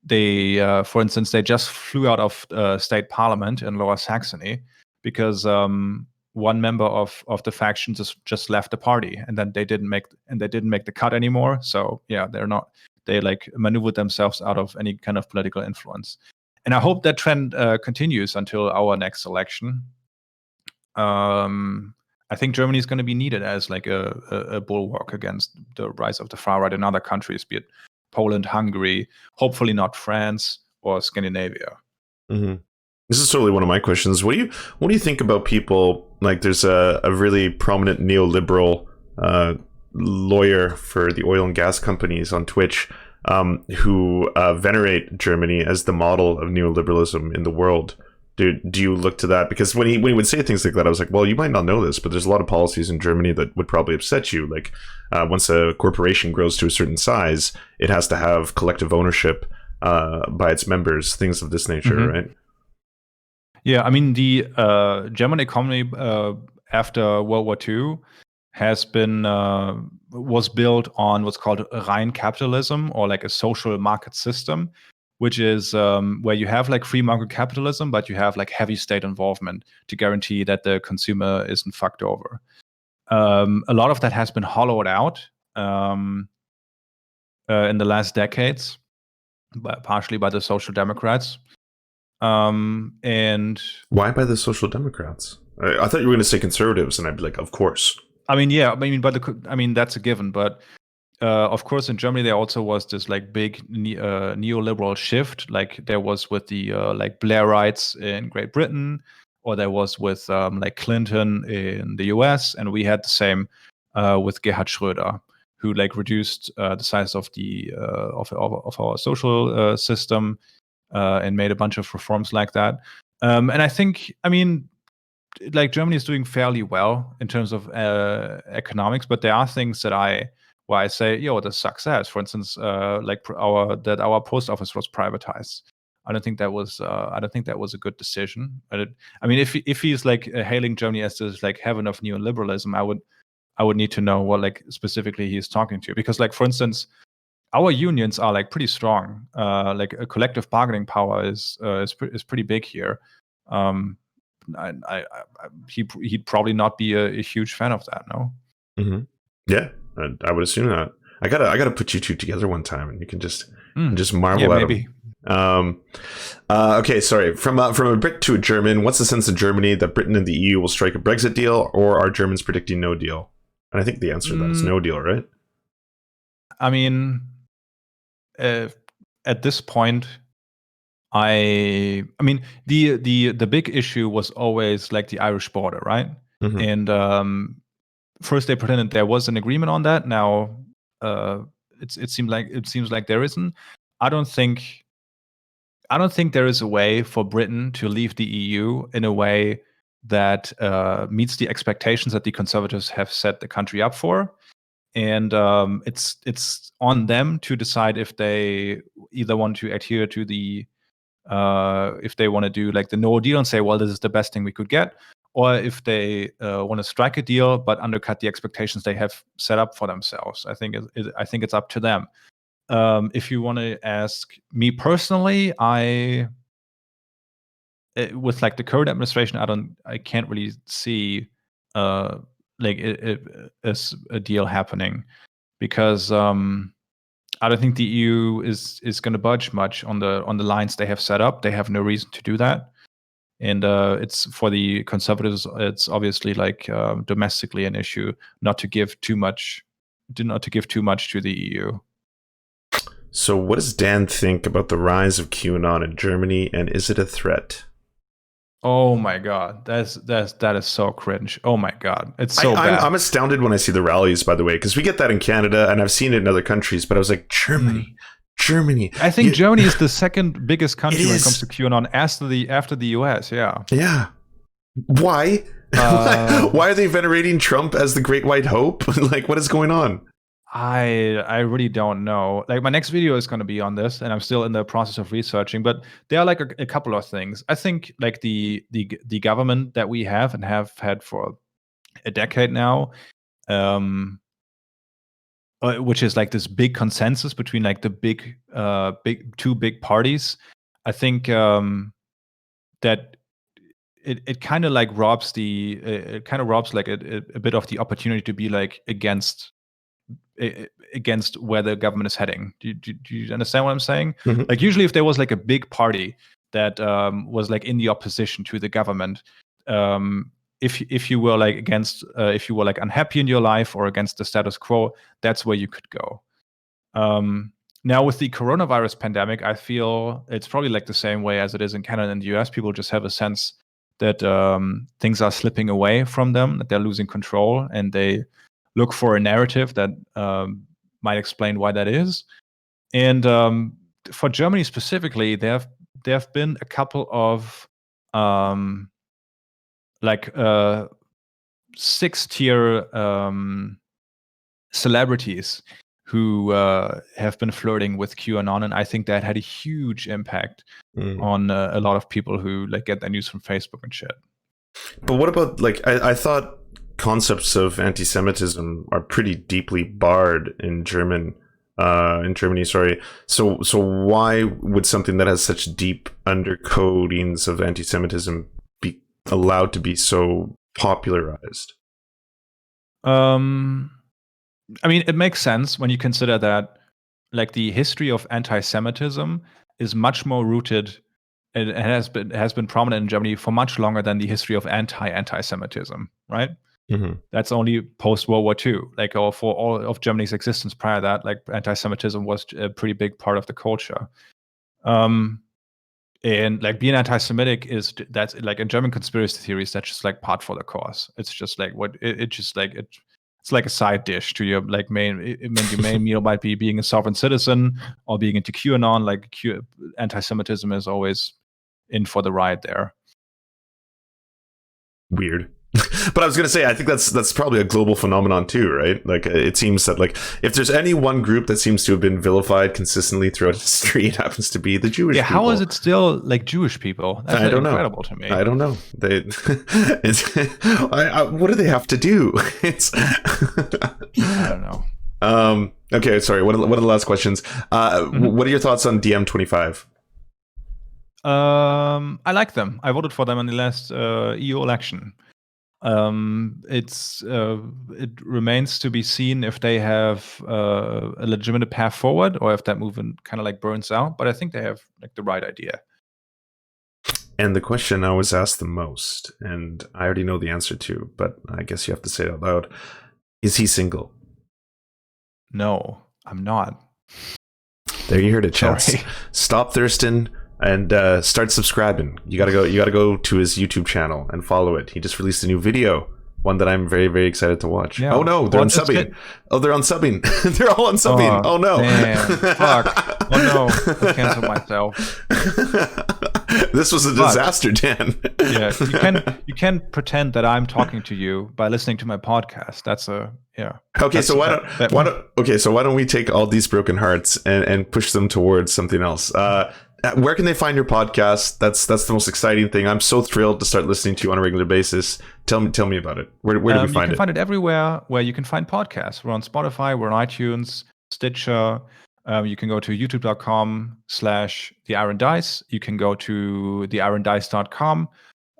they, for instance, they just flew out of state parliament in Lower Saxony because one member of the faction just left the party, and then they didn't make the cut anymore. So yeah, they like maneuvered themselves out of any kind of political influence. And I hope that trend continues until our next election. I think Germany is going to be needed as like a bulwark against the rise of the far right in other countries, be it Poland, Hungary, hopefully not France or Scandinavia. Mm-hmm. This is totally one of my questions. What do you think about people like? There's a really prominent neoliberal lawyer for the oil and gas companies on Twitch who venerate Germany as the model of neoliberalism in the world. Do you look to that? Because when he would say things like that, I was like, well, you might not know this, but there's a lot of policies in Germany that would probably upset you. Like once a corporation grows to a certain size, it has to have collective ownership by its members, things of this nature, mm-hmm. right? Yeah, I mean, the German economy after World War II was built on what's called rein capitalism, or like a social market system, which is where you have like free market capitalism, but you have like heavy state involvement to guarantee that the consumer isn't fucked over. A lot of that has been hollowed out in the last decades, but partially by the Social Democrats. And why by the Social Democrats? I thought you were going to say conservatives, and I'd be like, of course. I mean, yeah, I mean that's a given, but of course, in Germany, there also was this like big neoliberal shift, like there was with the like Blairites in Great Britain, or there was with like Clinton in the US, and we had the same with Gerhard Schröder, who like reduced the size of the of our social system and made a bunch of reforms like that. And I think, I mean, like Germany is doing fairly well in terms of economics, but there are things where I say, yo, this success. For instance, like our post office was privatized. I don't think that was a good decision. I mean, if he's like hailing Germany as this like heaven of neoliberalism, I would need to know what like specifically he's talking to, because like for instance, our unions are like pretty strong. Like a collective bargaining power is pretty big here. He'd probably not be a huge fan of that. No. Mm-hmm. Yeah, I would assume that. I gotta put you two together one time, and you can just marvel at maybe. them. Okay, sorry. From a Brit to a German, what's the sense in Germany that Britain and the EU will strike a Brexit deal, or are Germans predicting no deal? And I think the answer to that is no deal, right? I mean, at this point, I mean the big issue was always like the Irish border, right? Mm-hmm. And first they pretended there was an agreement on that. Now it seems like there isn't. I don't think there is a way for Britain to leave the EU in a way that meets the expectations that the Conservatives have set the country up for. And it's on them to decide if they either want to adhere to the if they want to do like the no deal and say, well, this is the best thing we could get, or if they want to strike a deal but undercut the expectations they have set up for themselves. I think it's up to them. If you want to ask me personally, with like the current administration, I can't really see like as a deal happening, because I don't think the EU is going to budge much on the lines they have set up. They have no reason to do that, and it's for the conservatives. It's obviously like domestically an issue not to give too much to the EU. So, what does Dan think about the rise of QAnon in Germany, and is it a threat? Oh my god, that is so cringe. Oh my god, it's so bad. I'm astounded when I see the rallies, by the way, because we get that in Canada, and I've seen it in other countries. But I was like, Germany. I think Germany is the second biggest country when it comes to QAnon after the US. Yeah. Yeah. Why? Why are they venerating Trump as the Great White Hope? Like, what is going on? I really don't know. Like, my next video is going to be on this, and I'm still in the process of researching. But there are like a couple of things. I think like the government that we have and have had for a decade now, which is like this big consensus between like the two big parties. I think that it kind of like robs like a bit of the opportunity to be like against where the government is heading. Do you understand what I'm saying? Mm-hmm. Like, usually if there was like a big party that was like in the opposition to the government, if you were like against, if you were like unhappy in your life or against the status quo, that's where you could go. Now with the coronavirus pandemic, I feel it's probably like the same way as it is in Canada and the US. People just have a sense that things are slipping away from them, that they're losing control, and they look for a narrative that might explain why that is. And for Germany specifically, there have been a couple of like 6-tier celebrities who have been flirting with QAnon, and I think that had a huge impact on a lot of people who like get their news from Facebook and shit. But what about like I thought concepts of anti-Semitism are pretty deeply barred in Germany. Sorry. So why would something that has such deep undercoatings of anti-Semitism be allowed to be so popularized? I mean, it makes sense when you consider that like the history of anti-Semitism is much more rooted. It has been prominent in Germany for much longer than the history of anti-Semitism, right? Mm-hmm. That's only post World War II. Like, or for all of Germany's existence prior to that, like anti-Semitism was a pretty big part of the culture. And like being anti-Semitic that's like in German conspiracy theories, that's just like part for the course. It's just like it's like a side dish to your like your main meal might be being a sovereign citizen or being into QAnon. Like anti-Semitism is always in for the ride there. Weird. But I was going to say, I think that's probably a global phenomenon too, right? Like, it seems that like if there's any one group that seems to have been vilified consistently throughout history, it happens to be the Jewish people. How is it still like Jewish people? That's I don't incredible know. To me. I don't know. What do they have to do? I don't know. Okay, sorry. What are the last questions? What are your thoughts on DM25? I like them. I voted for them in the last EU election. It remains to be seen if they have a legitimate path forward or if that movement kind of like burns out. But I think they have like the right idea. And the question I was asked the most, and I already know the answer to, but I guess you have to say it out loud: is he single? No, I'm not. There you heard it, Chels. Stop thirsting and start subscribing. You gotta go to his YouTube channel and follow it. He just released a new video, one that I'm very, very excited to watch. Yeah. Oh no, they're unsubbing. Oh, they're unsubbing. They're all unsubbing. Oh no. Damn, fuck. no, I canceled myself. This was a disaster, Dan. Yeah, you can pretend that I'm talking to you by listening to my podcast. That's Okay, so why don't we take all these broken hearts and push them towards something else? Where can they find your podcast? That's the most exciting thing. I'm so thrilled to start listening to you on a regular basis. Tell me about it. Where do we find it? You can find it everywhere where you can find podcasts. We're on Spotify, we're on iTunes, Stitcher. You can go to youtube.com/The Iron Dice. You can go to theirondice.com.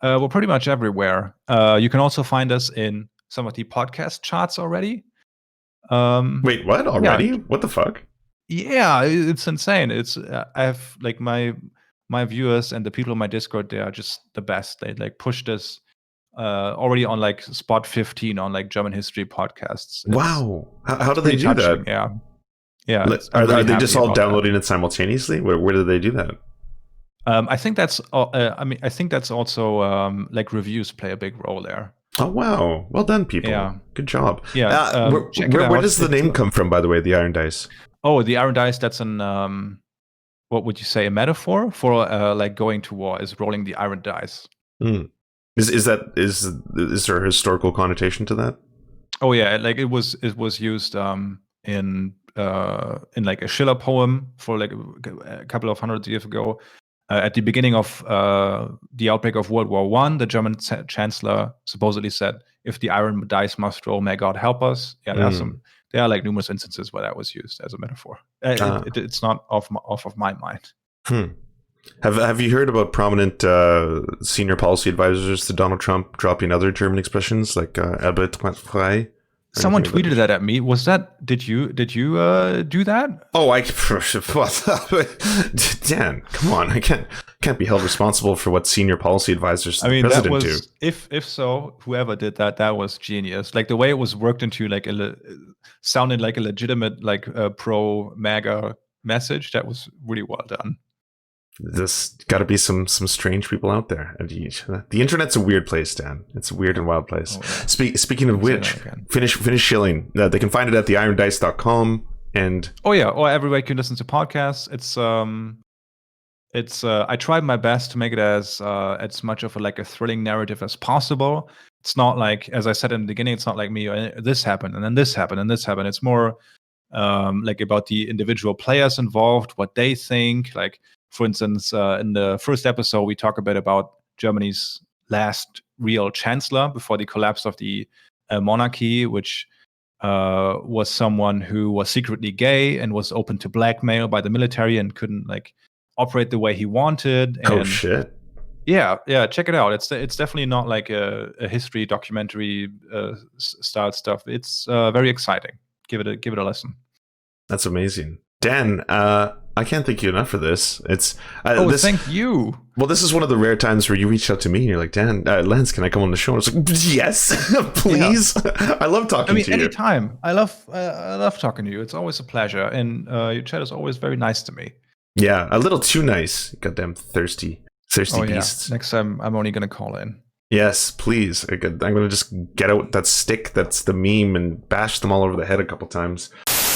We're pretty much everywhere. You can also find us in some of the podcast charts already. Wait, what? Already? Yeah. What the fuck? Yeah, it's insane. It's I have like my viewers and the people in my Discord. They are just the best. They like push this already on like spot 15 on like German history podcasts. Wow, how do they do that? Yeah. Are they just all downloading it simultaneously? Where do they do that? I think that's. I think that's also like reviews play a big role there. Oh wow! Well done, people. Yeah. Good job. Yeah. Where does the name come from, by the way? The Iron Dice. Oh, the Iron Dice. That's an what would you say? A metaphor for like going to war is rolling the iron dice. Is there a historical connotation to that? Oh yeah, like it was used in like a Schiller poem for like a couple of hundred years ago. At the beginning of the outbreak of World War I, the German chancellor supposedly said, "If the iron dice must roll, may God help us." Yeah, there are like numerous instances where that was used as a metaphor. It's not off of my mind. Have you heard about prominent senior policy advisors to Donald Trump dropping other German expressions like "Frei"? Someone tweeted that at me. Was that? Did you do that? Oh, Dan, come on! I can't be held responsible for what senior policy advisors to the president do. If so, whoever did that was genius. Like the way it was worked into like sounded like a legitimate like pro MAGA message. That was really well done. There's got to be some strange people out there. The internet's a weird place, Dan. It's a weird and wild place. Oh, yeah. Speaking of which, finish shilling. They can find it at theirondice.com. And or everywhere you can listen to podcasts. It's I tried my best to make it as much of a thrilling narrative as possible. It's not like, as I said in the beginning, it's not like me. This happened and then this happened and this happened. It's more like about the individual players involved, what they think. Like, for instance, in the first episode, we talk a bit about Germany's last real chancellor before the collapse of the monarchy, which was someone who was secretly gay and was open to blackmail by the military and couldn't like operate the way he wanted. And, oh shit! Yeah, check it out. It's definitely not like a history documentary style stuff. It's very exciting. Give it a listen. That's amazing, Dan. I can't thank you enough for this. Thank you. Well, this is one of the rare times where you reach out to me and you're like, Dan, Lance, can I come on the show? And I was like, yes, please. Yeah. I love talking to you. Anytime. I love talking to you. It's always a pleasure. And your chat is always very nice to me. Yeah, a little too nice. Goddamn thirsty beasts. Next time, I'm only going to call in. Yes, please. I'm going to just get out that stick that's the meme and bash them all over the head a couple times.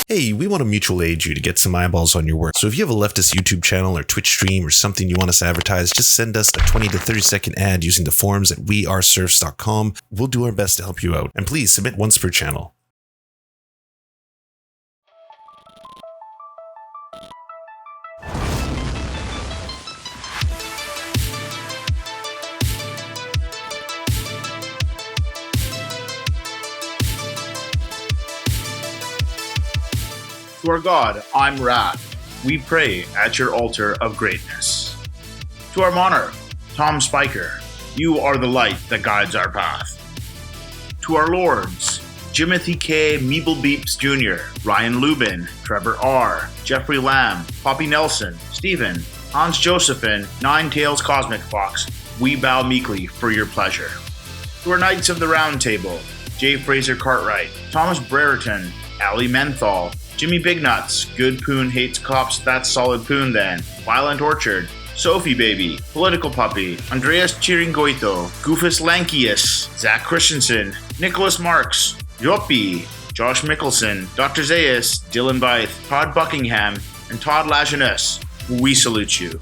Hey, we want to mutual aid you to get some eyeballs on your work. So if you have a leftist YouTube channel or Twitch stream or something you want us to advertise, just send us a 20 to 30 second ad using the forums at weareserfs.com. We'll do our best to help you out. And please submit once per channel. To our God, I'm Wrath. We pray at your altar of greatness. To our monarch, Tom Spiker, you are the light that guides our path. To our lords, Jimothy K. Meeblebeeps Jr., Ryan Lubin, Trevor R., Jeffrey Lamb, Poppy Nelson, Stephen, Hans Josephine, Nine Tails Cosmic Fox, we bow meekly for your pleasure. To our Knights of the Round Table, J. Fraser Cartwright, Thomas Brereton, Ali Menthal, Jimmy Bignuts, Good Poon Hates Cops, That's Solid Poon Then, Violent Orchard, Sophie Baby, Political Puppy, Andreas Chiringoito, Goofus Lankius, Zach Christensen, Nicholas Marks, Yoppie, Josh Mickelson, Dr. Zayas, Dylan Bythe, Todd Buckingham, and Todd Lajeunesse, we salute you.